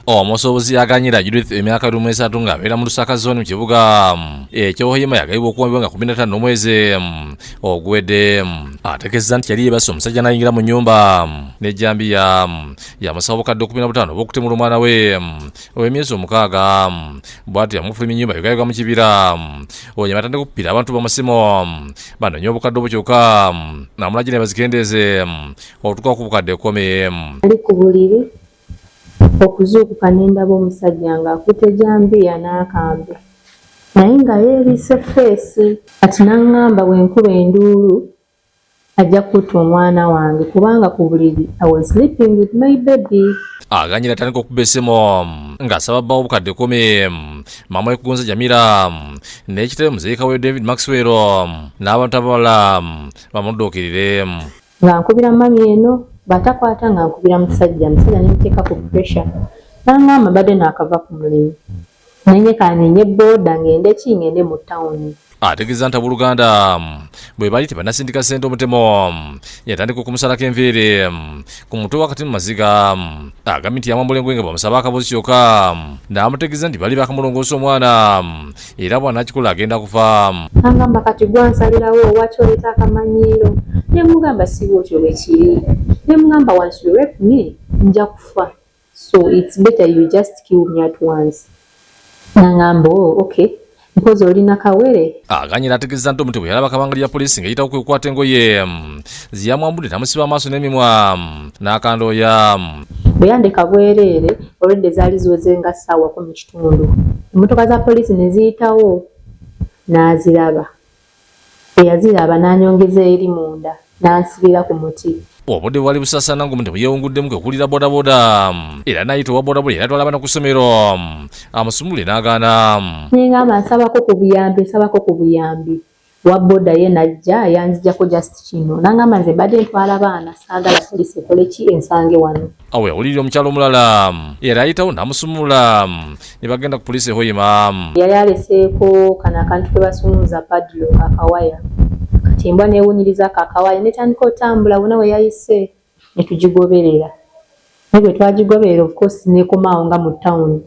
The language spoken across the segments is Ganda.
Omusubuuzi aganyira Judith emyaka 13 ng'abeera mu Lusaka zone mu kibuga ekyo Hoima yagayibwa okuwambibwa nga 15 omwezi ogwedde. Ategeeza nti yali yeebase omusajja n'ayingira mu nnyumba n'ejjambiya yamusaba obukadde 15 obw'okutemula omwana we ow'emyezi 6 bw'atyo yamufulumya ennyumba yogayibwa mu kibira. Oyo batandika okupiira abantu bamusimu banoonya obukadde obukyuka namulagi ne bazikendeeze okutuuka ku bukadde 10. Ali ku buliri okuzuukuka n'endaba omusajja ng'akutte ejjambiya n'akambe naye nga yeebisse feesi. Kati n'aŋŋamba bwe nkuba enduulu ajja kutta omwana wange kubanga ku buliri I was sleeping with my baby. Aganyira atandika okuba essimu ng'asaba bbawo obukadde 10. Maama we kugonza Jamira n'ekitebe muzeeyika we David Maxwell n'abantu abalala bamudduukirire. Nga nkubira mami eno batakwata nga nkubira musajja n'emuteeka ku pressure n'aŋŋamba badde n'akava ku mulimu nenye booda ngende mu tawuni. Ategeeza nti Abooluganda bwe bali tebannasindika ssente omutemo yatandika okumusalako enviiri ku mutwe wakati mu maziga. Agambye nti yamwambula engoye nga bamusaba akabuzi kyokka n'amutegeeza nti bali bakamulongoosa omwana era bw'anaakikola agenda kufa. N'aŋŋamba kati gwansalirawo waki oleeta akamanyiiro ne mugamba siba otyo bwe kiri ne mugamba once you rape me nja kufa so it's better you just kill me at once. N'aŋŋamba okay mpozi olina kawere. Aganyira ategeeza nti omuntu bwe yalaba kabanga lya poliisi ng'eyitawo kwekukwata engoye ziyamwambudde n'amusiba amaaso n'emimwa n'akandooya. Bwe yandeka bwereere olwedde zaali ziweze nga ssaawa 10:30 emmotoka za poliisi ne ziyitawo n'aziraba. Bwe yaziraba n'anyongeza eri munda n'ansibira ku muti. Obudde bwali busaasaana ng'omuntu yeewunguddemu kwekuulira bodaboda era n'ayita owa bodaboda era atwala abaana ku ssomero amusumulule n'agaana. N'engamba nsabako ku buyambi wa boda ye najja yanzijjako just kino n'angamba nze mbadde ntwala abaana saagala poliisi ekole ki ensange wano. Awo yawulirira omukyalo omulala era ayitawo n'amusumula ne bagenda ku poliisi e Hoima. Yali aleseeko kano akantu ke basumuuza padlo akawaya kati embwa neewunyiriza akawaya netandika otambula wona we yayise ne tugigoberera naye bwe twagigoberera of course nekomaawo nga mu tawuni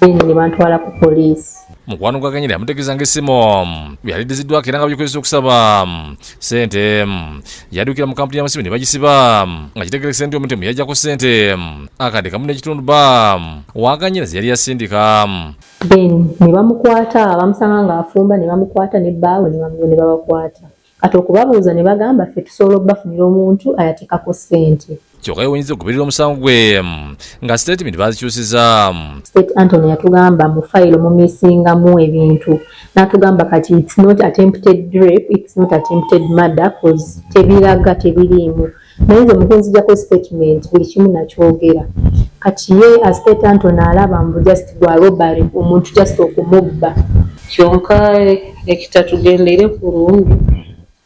then ne bantwala ku poliisi. Mukwano gw'aganyira yamutegeeza ng'essimu yali diziddwako era nga bikozesa okusaba ssente. Yaddukira mu kampuni y'amasimu ne bagisiba nga kitegerekese nti omutemu yajjako ssente akadde kamu n'ekitundu waganyira ze yali yasindika. Then ne bamukwata bamusanga ng'afumba ne bamukwata n'ebbaawe ne babakwata kati okubabuuza ne bagamba ffe tusobola okubafunira omuntu ayateekako ssente. Kyokka yewunyizza okugoberera omusango gwe nga statement bazikyusiza. State Anthony yatugamba mu fayiro mumisingamu ebintu n'atugamba kati it's not attempted rape, it's not attempted murder cause tebiraga tebiriimu naye nze mukunzijjako statement buli kimu nakyogera. Kati ye a State Anthony alaba mbu just gwa robbery omuntu just okumubba kyonka ekitatugendere kurungi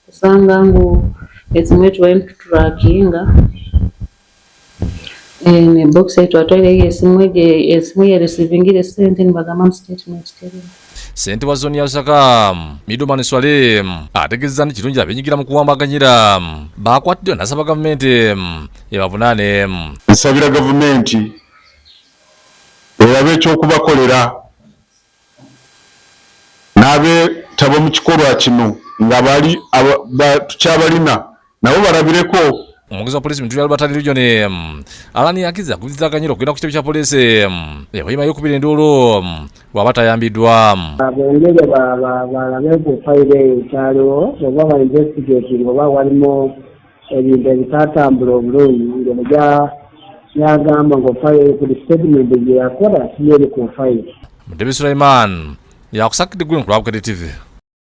kusanga ngu ezimu tubaire tuturakinga ne box yetu atwaireyo esimu ye receivingire ssente nibagamba mu statement teri. Ssente wa zoni ya Lusaka Middleman Swale ategeeza nti kirungi abenyigira mu kuwambaganyira bakwatiddwa n'asaba gavumenti ebavunaane. Nsabira gavumenti erabe ekyokubakolera n'abeetaba mu kikolwa kino nga bali tukyabalina nabo balabireko. Omwogezi wa poliisi Mutuli Albatali Region alani akiza kubiza aganyira okugenda ku kitebe kya poliisi Hoima y'okubira enduulu bw'aba tayambiddwa. Bongere balabe ku fayiro ekyaliwo oba ba investigate oba walimu ebintu ebitatambula obulungi ng'omujja yagamba ng'ofayiro ku statement gye yakola kiyeri ku fayiro. Mutebi Sulaiman yakusakidde gwe nkulu wa Bukedde TV.